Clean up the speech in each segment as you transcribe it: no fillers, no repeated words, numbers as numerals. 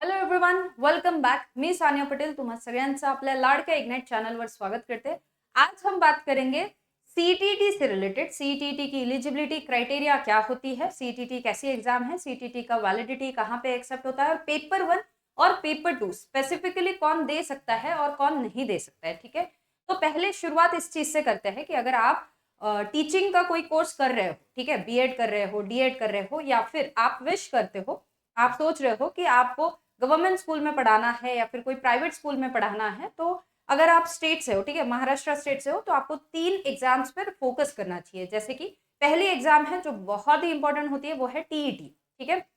Hello everyone, welcome back. मी सानिया पटेल तुम्हा सगळ्यांचं आपल्या लाडक्या इग्नाइट चैनल स्वागत करते हैं। आज हम बात करेंगे सीटीटी से रिलेटेड। सीटीटी की एलिजिबिलिटी क्राइटेरिया क्या होती है, सीटीटी कैसी एग्जाम है, सीटीटी का वैलिडिटी कहाँ पे एक्सेप्ट होता है, और पेपर 1 और पेपर 2 स्पेसिफिकली कौन दे सकता है और कौन नहीं दे सकता है। ठीक है, तो पहले शुरुआत इस चीज से करते हैं कि अगर आप टीचिंग का कोई कोर्स कर रहे हो, ठीक है, बीएड कर रहे हो, डीएड कर रहे हो, या फिर आप विश करते हो, आप सोच रहे हो कि आपको गवर्नमेंट स्कूल में पढ़ाना है या फिर कोई प्राइवेट स्कूल में पढ़ाना है, तो अगर आप स्टेट से हो, ठीक है, महाराष्ट्र स्टेट से हो, तो आपको 3 एग्जाम्स पर फोकस करना चाहिए। जैसे कि पहली एग्जाम है जो बहुत ही इंपॉर्टेंट होती है, वो है टीईटी, ठीक है,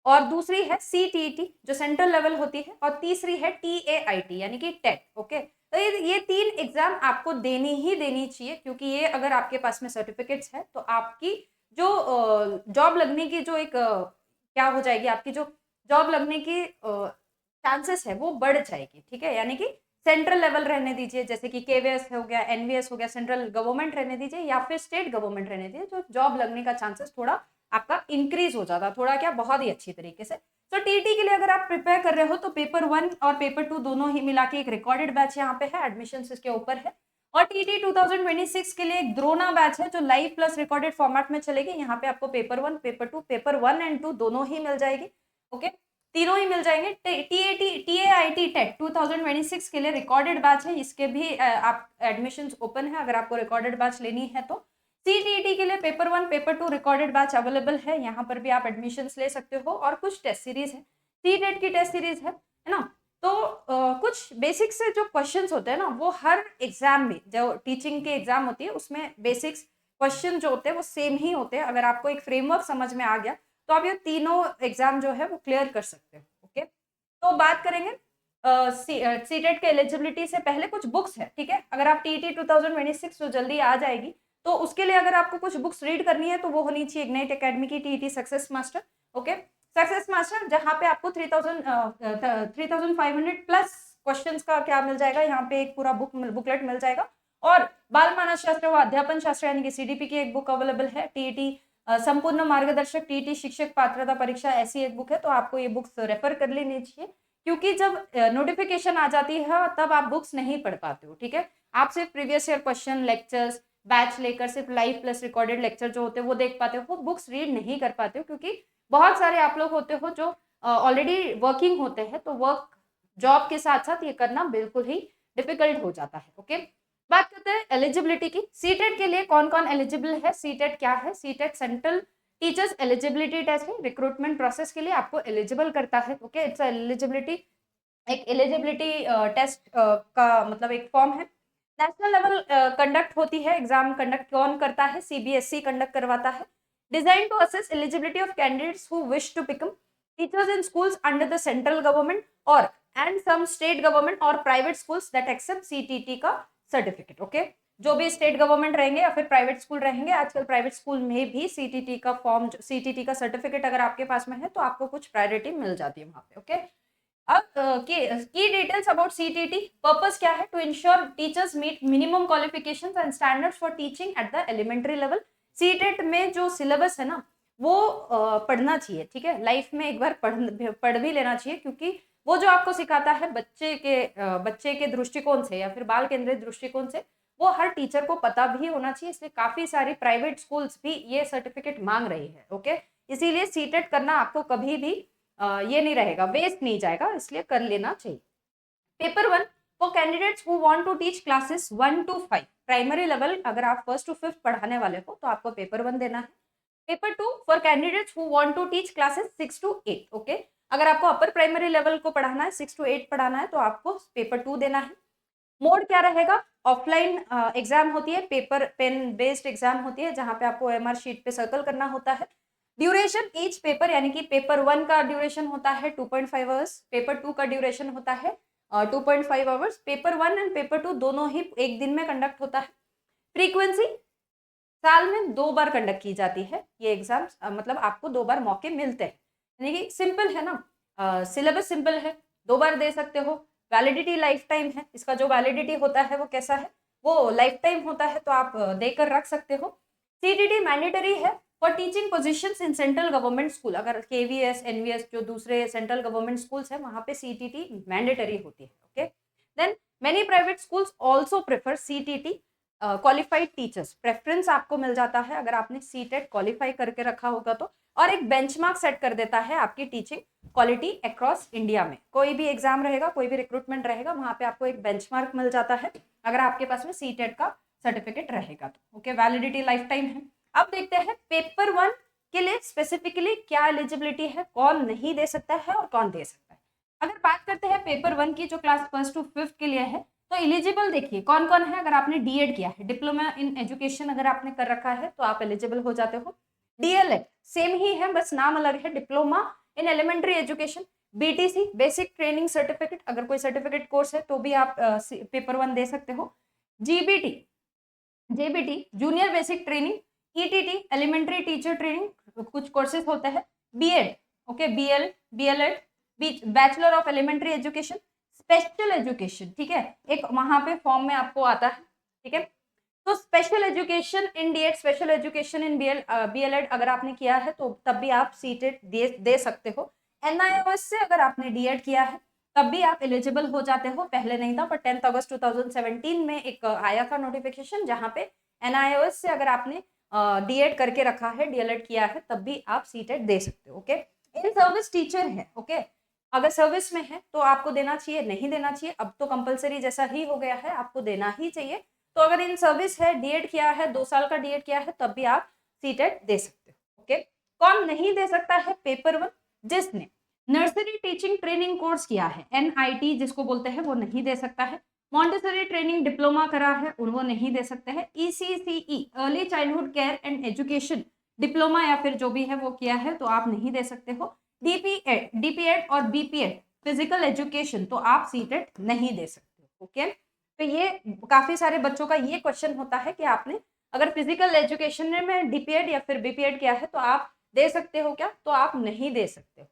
और दूसरी है सीटीईटी जो सेंट्रल लेवल होती है, और तीसरी है टीएआईटी यानी कि टेट। ओके, तो ये 3 एग्जाम आपको देनी ही देनी चाहिए, क्योंकि ये अगर आपके पास में सर्टिफिकेट्स है तो आपकी जो जॉब लगने की जो एक क्या हो जाएगी, आपकी जो जॉब लगने की चांसेस है वो बढ़ जाएगी। ठीक है, यानी कि सेंट्रल लेवल रहने दीजिए, जैसे कि केवीएस हो गया, एनवीएस हो गया, सेंट्रल गवर्नमेंट रहने दीजिए, या फिर स्टेट गवर्नमेंट रहने दीजिए, जो जॉब लगने का चांसेस थोड़ा आपका इंक्रीज हो जाता, थोड़ा क्या, बहुत ही अच्छी तरीके से। तो टीटी के लिए अगर आप प्रिपेयर कर रहे हो तो पेपर 1 और पेपर 2 दोनों ही मिला के एक रिकॉर्डेड बैच यहाँ पे है, एडमिशन इसके ऊपर है। और टीटी 2026 के लिए एक द्रोना बैच है जो लाइव प्लस रिकॉर्डेड फॉर्मेट में चलेगी। यहाँ पे आपको पेपर 1, पेपर 2, पेपर 1 एंड 2 दोनों ही मिल जाएगी। ओके, तीनों ही मिल जाएंगे। टीएआईटी टेट 2026 के लिए रिकॉर्डेड बैच है, इसके भी आप एडमिशन ओपन है अगर आपको रिकॉर्डेड बैच लेनी है तो। सीटीईटी के लिए paper 1, paper 2 recorded batch available है, यहाँ पर भी आप एडमिशन ले सकते हो। और कुछ टेस्ट सीरीज है, सीटेट की टेस्ट सीरीज है ना। तो कुछ बेसिक से जो क्वेश्चंस होते हैं ना, वो हर एग्जाम में, जो टीचिंग की एग्जाम होती है उसमें बेसिक्स क्वेश्चन जो होते हैं वो सेम ही होते हैं। अगर आपको एक फ्रेमवर्क समझ में आ गया तो आप ये तीनों एग्जाम जो है वो क्लियर कर सकते हो। ओके, तो बात करेंगे सीटेट के एलिजिबिलिटी से पहले कुछ बुक्स है। ठीक है, अगर आप टीटी 2026 जो जल्दी आ जाएगी, तो उसके लिए अगर आपको कुछ बुक्स रीड करनी है तो वो होनी चाहिए इग्नाइट एकेडमी की TT success master. Okay, success master जहाँ पे आपको 3500 प्लस क्वेश्चंस का क्या मिल जाएगा, यहाँ पे एक पूरा बुकलेट मिल जाएगा। और बाल मानस शास्त्र व अध्यापन शास्त्र यानी कि सीडीपी की एक बुक अवेलेबल है। टीटी संपूर्ण मार्गदर्शक टीटी शिक्षक पात्रता परीक्षा, ऐसी एक बुक है, तो आपको ये बुक्स रेफर कर लेनी चाहिए, क्योंकि जब नोटिफिकेशन आ जाती है तब आप बुक्स नहीं पढ़ पाते हो। ठीक है, आप सिर्फ previous year question, lectures batch लेकर सिर्फ लाइव प्लस रिकॉर्डेड लेक्चर जो होते हैं वो देख पाते हो, बुक्स रीड नहीं कर पाते हो, क्योंकि बहुत सारे आप लोग होते हो जो ऑलरेडी वर्किंग होते हैं, तो वर्क जॉब के साथ साथ ये करना बिल्कुल ही डिफिकल्ट हो जाता है। ओके, बात करते हैं एलिजिबिलिटी की। सीटेट के लिए कौन कौन एलिजिबल है, सीटेट क्या है। CTET central teachers eligibility test है, रिक्रूटमेंट प्रोसेस के लिए आपको एलिजिबल करता है। ओके, इट्स एलिजिबिलिटी, एक एलिजिबिलिटी टेस्ट का मतलब एक फॉर्म है। नेशनल लेवल कंडक्ट होती है, एग्जाम कंडक्ट कौन करता है, सीबीएसई कंडक्ट करवाता है। Design to assess eligibility of candidates who wish to become teachers in schools under the central government और एंड सम स्टेट गवर्नमेंट और private schools that accept CTT का सर्टिफिकेट। ओके, जो भी स्टेट गवर्नमेंट रहेंगे या फिर प्राइवेट स्कूल रहेंगे, आजकल प्राइवेट स्कूल में भी सीटीटी का फॉर्म, सीटीटी का सर्टिफिकेट अगर आपके पास में है तो आपको कुछ प्रायोरिटी मिल जाती है वहां पे। ओके, अब की डिटेल्स अबाउट सीटीटी। पर्पस क्या है, to ensure teachers meet minimum qualifications and standards for teaching at the elementary level. CTET में जो सिलेबस है ना वो पढ़ना चाहिए। ठीक है, लाइफ में एक बार पढ़ भी लेना चाहिए, क्योंकि वो जो आपको सिखाता है बच्चे के दृष्टिकोण से या फिर बाल केंद्रित दृष्टिकोण से, वो हर टीचर को पता भी होना चाहिए। इसलिए काफी सारी प्राइवेट स्कूल्स भी ये सर्टिफिकेट मांग रही है। ओके, इसीलिए सीटेट करना आपको कभी भी ये नहीं रहेगा, वेस्ट नहीं जाएगा, इसलिए कर लेना चाहिए। Paper 1 for candidates who want to teach classes 1 to 5 primary level, अगर आप 1st to 5th पढ़ाने वाले हो तो आपको पेपर 1 देना है। Paper 2 for candidates who want to teach classes 6 to 8। Okay, अगर आपको अपर प्राइमरी लेवल को पढ़ाना है, 6 to 8 पढ़ाना है, तो आपको पेपर 2 देना है। मोड क्या रहेगा, ऑफलाइन एग्जाम होती है, पेपर पेन बेस्ड एग्जाम होती है, जहां पे आपको एमआर शीट पे सर्कल करना होता है। ड्यूरेशन ईच पेपर, यानी कि पेपर 1 का ड्यूरेशन होता है 2.5 आवर्स, पेपर 2 का ड्यूरेशन होता है 2.5 आवर्स। पेपर 1 एंड पेपर 2 दोनों ही एक दिन में कंडक्ट होता है। फ्रीक्वेंसी, साल में 2 बार कंडक्ट की जाती है ये एग्जाम्स, मतलब आपको 2 बार मौके मिलते हैं, यानी कि सिंपल है ना, सिलेबस सिंपल है, 2 बार दे सकते हो। वैलिडिटी लाइफ टाइम है, इसका जो वैलिडिटी होता है वो कैसा है, वो लाइफ टाइम होता है, तो आप देकर रख सकते हो। सीटीटी मैंडेटरी है, for teaching positions in central government school, अगर केवीएस एनवीएस जो दूसरे सेंट्रल गवर्नमेंट स्कूल्स है वहां पे सीटीटी मैंडेटरी होती है. Okay, then many private schools also prefer CTT qualified teachers. Preference आपको मिल जाता है अगर आपने सीटेट क्वालिफाई करके रखा होगा तो, और एक बेंचमार्क सेट कर देता है आपकी टीचिंग क्वालिटी अक्रॉस इंडिया में. कोई भी एग्जाम रहेगा, कोई भी रिक्रूटमेंट रहेगा, वहां पे आपको एक बेंचमार्क मिल जाता है अगर आपके पास में सीटेट का सर्टिफिकेट रहेगा तो. ओके, वैलिडिटी लाइफ टाइम है. अब देखते हैं पेपर 1 के लिए स्पेसिफिकली क्या एलिजिबिलिटी है, कौन नहीं दे सकता है और कौन दे सकता है. अगर बात करते हैं पेपर 1 की जो क्लास 1 to 5 के लिए है, तो एलिजिबल देखिए कौन कौन है. अगर आपने डीएड किया है, डिप्लोमा इन एजुकेशन अगर आपने कर रखा है तो आप एलिजिबल हो जाते हो. डीएलएड सेम ही है, बस नाम अलग है, diploma in elementary education. BTC basic training certificate, अगर कोई सर्टिफिकेट कोर्स है तो भी आप पेपर 1 दे सकते हो. GBT JBT junior basic training. ETT elementary teacher training, कुछ कोर्सेज होते हैं. BEd, okay, BElEd bachelor of elementary education. Special education, ठीक है, एक वहां पे फॉर्म में आपको आता है. ठीक है, तो special education in DEd, special education in BElEd अगर आपने किया है तो तब भी आप सीटेट दे सकते हो. एनआईओएस से अगर आपने डीएड किया है तब भी आप एलिजिबल हो जाते हो. पहले नहीं था, पर 10 अगस्त 2017 में एक आया था नोटिफिकेशन जहां पे एनआईओएस से अगर आपने डीएड करके रखा है, डीएलएड किया है, तब भी आप सीटेट दे सकते हो. ओके, इन सर्विस टीचर है. ओके, अगर सर्विस में है तो आपको देना चाहिए, नहीं देना चाहिए, अब तो कंपलसरी जैसा ही हो गया है, आपको देना ही चाहिए. तो अगर इन सर्विस है, डीएड किया है, 2 साल का डीएड किया है, तब भी आप सीटेट दे सकते हो. ओके, कौन नहीं दे सकता है पेपर 1? जिसने नर्सरी टीचिंग ट्रेनिंग कोर्स किया है, एनआईटी जिसको बोलते हैं, वो नहीं दे सकता है. मॉन्टेसरी ट्रेनिंग डिप्लोमा करा है, वो नहीं दे सकते हैं. ECCE early childhood care and education diploma या फिर जो भी है वो किया है तो आप नहीं दे सकते हो. डीपीएड और बीपीएड फिजिकल एजुकेशन तो आप सीटेट नहीं दे सकते हो. ओके, तो ये काफी सारे बच्चों का ये क्वेश्चन होता है कि आपने अगर फिजिकल एजुकेशन में डीपीएड या फिर बीपीएड किया है तो आप दे सकते हो क्या, तो आप नहीं दे सकते हो.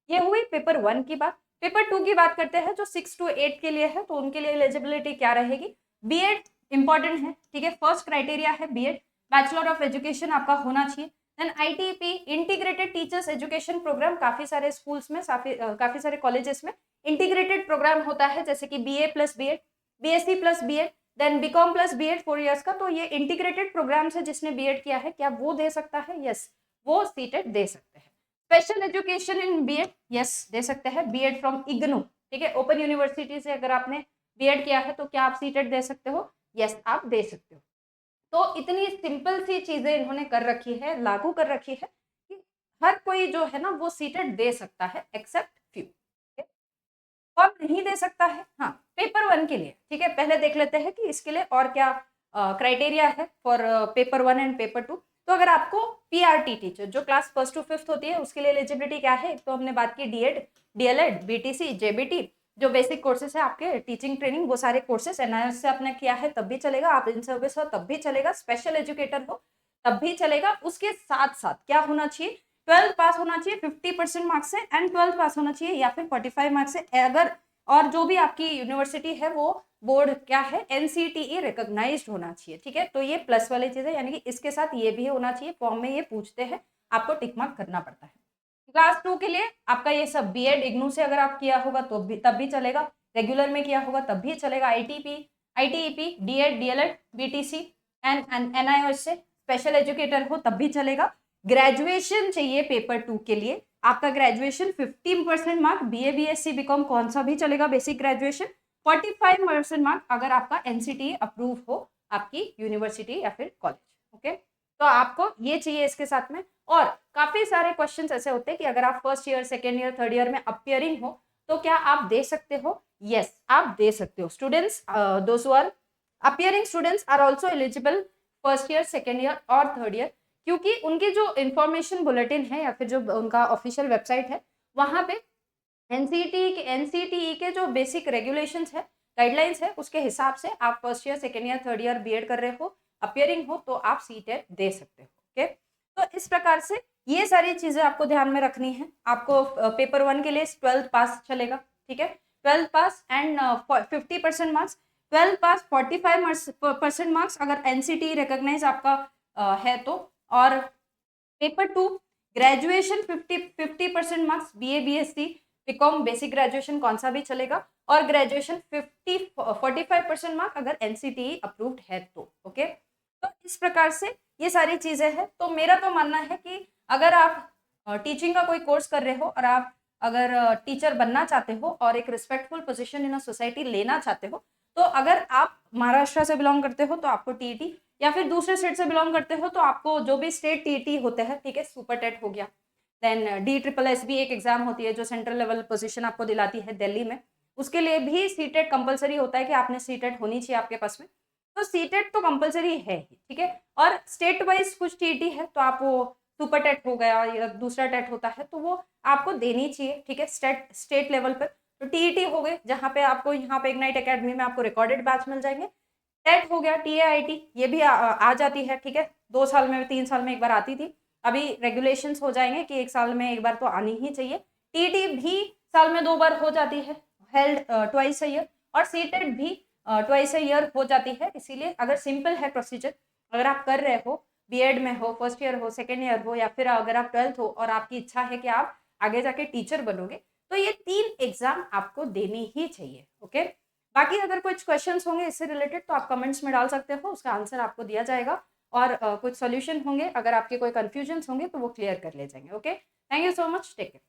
ये हुई पेपर 1 की बात. पेपर 2 की बात करते हैं जो 6 to 8 के लिए है, तो उनके लिए एलिजिबिलिटी क्या रहेगी. बीएड इंपॉर्टेंट है, ठीक है, फर्स्ट क्राइटेरिया है बीएड, बैचलर ऑफ एजुकेशन आपका होना चाहिए. Then ITP integrated teachers education programme, काफी सारे स्कूल्स में, काफी सारे कॉलेजेस में इंटीग्रेटेड प्रोग्राम होता है, जैसे कि BA plus BEd, BSc plus BEd, then BCom plus BEd 4 years का. तो ये इंटीग्रेटेड प्रोग्राम है, जिसने बीएड किया है, क्या वो दे सकता है? यस, वो सीटेट दे सकते हैं. Special education in BEd, yes दे सकते हैं. बीएड फ्रॉम इग्नू, ठीक है, ओपन यूनिवर्सिटी से अगर आपने बीएड किया है तो क्या आप सीटेट दे सकते हो? यस, आप दे सकते हो. तो इतनी सिंपल सी चीजें इन्होंने कर रखी है, लागू कर रखी है कि हर कोई जो है ना वो सीटेट दे सकता है एक्सेप्ट फ्यू. कौन नहीं दे सकता है? हाँ, पेपर 1 के लिए, ठीक है, पहले देख लेते हैं कि इसके लिए और क्या क्राइटेरिया है फॉर पेपर 1 एंड पेपर 2. तो अगर आपको पीआरटी टीचर जो क्लास 1 to 5 होती है उसके लिए एलिजिबिलिटी क्या है, तो हमने बात की डीएड, डीएलएड, बीटीसी, जेबीटी, जो बेसिक कोर्सेज है आपके टीचिंग ट्रेनिंग, वो सारे कोर्सेज एनआईएस से आपने किया है तब भी चलेगा, आप इन सर्विस हो तब भी चलेगा, स्पेशल एजुकेटर हो तब भी चलेगा. उसके साथ साथ क्या होना चाहिए, 12th पास होना चाहिए 50% मार्क्स से, एंड 12th पास होना चाहिए या फिर 45 मार्क्स से अगर, और जो भी आपकी यूनिवर्सिटी है वो बोर्ड क्या है, एनसीटीई रिकॉग्नाइज्ड होना चाहिए. ठीक है, तो ये प्लस वाली चीज है, यानी कि इसके साथ ये भी होना चाहिए. फॉर्म में ये पूछते हैं, आपको टिक मार्क करना पड़ता है. क्लास 2 के लिए आपका ये सब बीएड इग्नू से अगर आप किया होगा तो भी तब भी चलेगा, रेगुलर में किया होगा तब भी चलेगा. ITEP, DEd, DElEd, BTC and NIOS से स्पेशल एजुकेटर हो तब भी चलेगा. ग्रेजुएशन चाहिए पेपर 2 के लिए, आपका graduation 15% mark, BA, BSc, BCom कौन सा भी चलेगा, बेसिक ग्रेजुएशन. 45% मार्क अगर आपका एनसीटीई अप्रूव हो आपकी यूनिवर्सिटी या फिर कॉलेज. ओके, तो आपको ये चाहिए इसके साथ में. और काफी सारे क्वेश्चंस ऐसे होते हैं कि अगर आप first year, second year, third year में अपियरिंग हो तो क्या आप दे सकते हो? यस, आप दे सकते हो. Students, those who are appearing students are also eligible first year, second year और थर्ड ईयर, क्योंकि उनकी जो इंफॉर्मेशन बुलेटिन है या फिर जो उनका ऑफिशियल वेबसाइट है वहां पे एनसीटीई के जो बेसिक रेगुलेशंस है, गाइडलाइंस है, उसके हिसाब से आप first year, second year, third year BEd कर रहे हो, अपियरिंग हो, तो आप सीटेट दे सकते हो. ओके, तो इस प्रकार से ये सारी चीजें आपको ध्यान में रखनी है. आपको पेपर 1 के लिए 12th पास चलेगा, ठीक है, 12th pass and 50% marks, 12th pass 45% marks अगर एनसीटीई रिकॉग्नाइज आपका है तो, और paper 2 graduation 50% marks, BA BSc BCom basic graduation कौन सा भी चलेगा, और ग्रेजुएशन 45% मार्क अगर NCTE अप्रूव्ड है तो ओके। तो इस प्रकार से ये सारी चीजें हैं। तो मेरा तो मानना है कि अगर आप टीचिंग का कोई कोर्स कर रहे हो और आप अगर टीचर बनना चाहते हो और एक respectful position in a society लेना चाहते हो, तो अगर आप महाराष्ट्र से बिलोंग करते हो तो आपको टीईटी, या फिर दूसरे स्टेट से बिलोंग करते हो तो आपको जो भी स्टेट टीईटी होते हैं, ठीक है, सुपर टेट हो गया, देन DSSS भी एक एग्जाम होती है जो सेंट्रल लेवल पोजीशन आपको दिलाती है दिल्ली में, उसके लिए भी सीटेट कंपलसरी होता है कि आपने सीटेट होनी चाहिए आपके पास में। तो सीटेट तो कंपलसरी है ही, ठीक है। और स्टेट वाइज कुछ टीईटी है तो आप वो सुपर टेट हो गया या दूसरा टेट होता है तो वो आपको देनी चाहिए, ठीक है, स्टेट लेवल पर। तो टीईटी हो गए जहाँ पे आपको यहाँ पे इग्नाइट एकेडमी में आपको रिकॉर्डेड बैच मिल जाएंगे। टेट हो गया, TAIT ये भी आ जाती है, ठीक है, 2 साल में 3 साल में एक बार आती थी, अभी रेगुलेशंस हो जाएंगे कि 1 साल में एक बार तो आनी ही चाहिए। टीटी भी साल में 2 बार हो जाती है, हेल्ड ट्वाइस अ ईयर, और सीटेट भी ट्वाइस अ ईयर हो जाती है। इसीलिए अगर सिंपल है प्रोसीजर, अगर आप कर रहे हो, बीएड में हो, फर्स्ट ईयर हो, सेकेंड ईयर हो, या फिर अगर आप 12th हो और आपकी इच्छा है कि आप आगे जाके टीचर बनोगे, तो ये 3 एग्जाम आपको देनी ही चाहिए, ओके। बाकी अगर कुछ क्वेश्चंस होंगे इससे रिलेटेड तो आप कमेंट्स में डाल सकते हो, उसका आंसर आपको दिया जाएगा, और कुछ सॉल्यूशन होंगे, अगर आपके कोई कंफ्यूजन होंगे तो वो क्लियर कर ले जाएंगे, okay. Thank you so much, take care.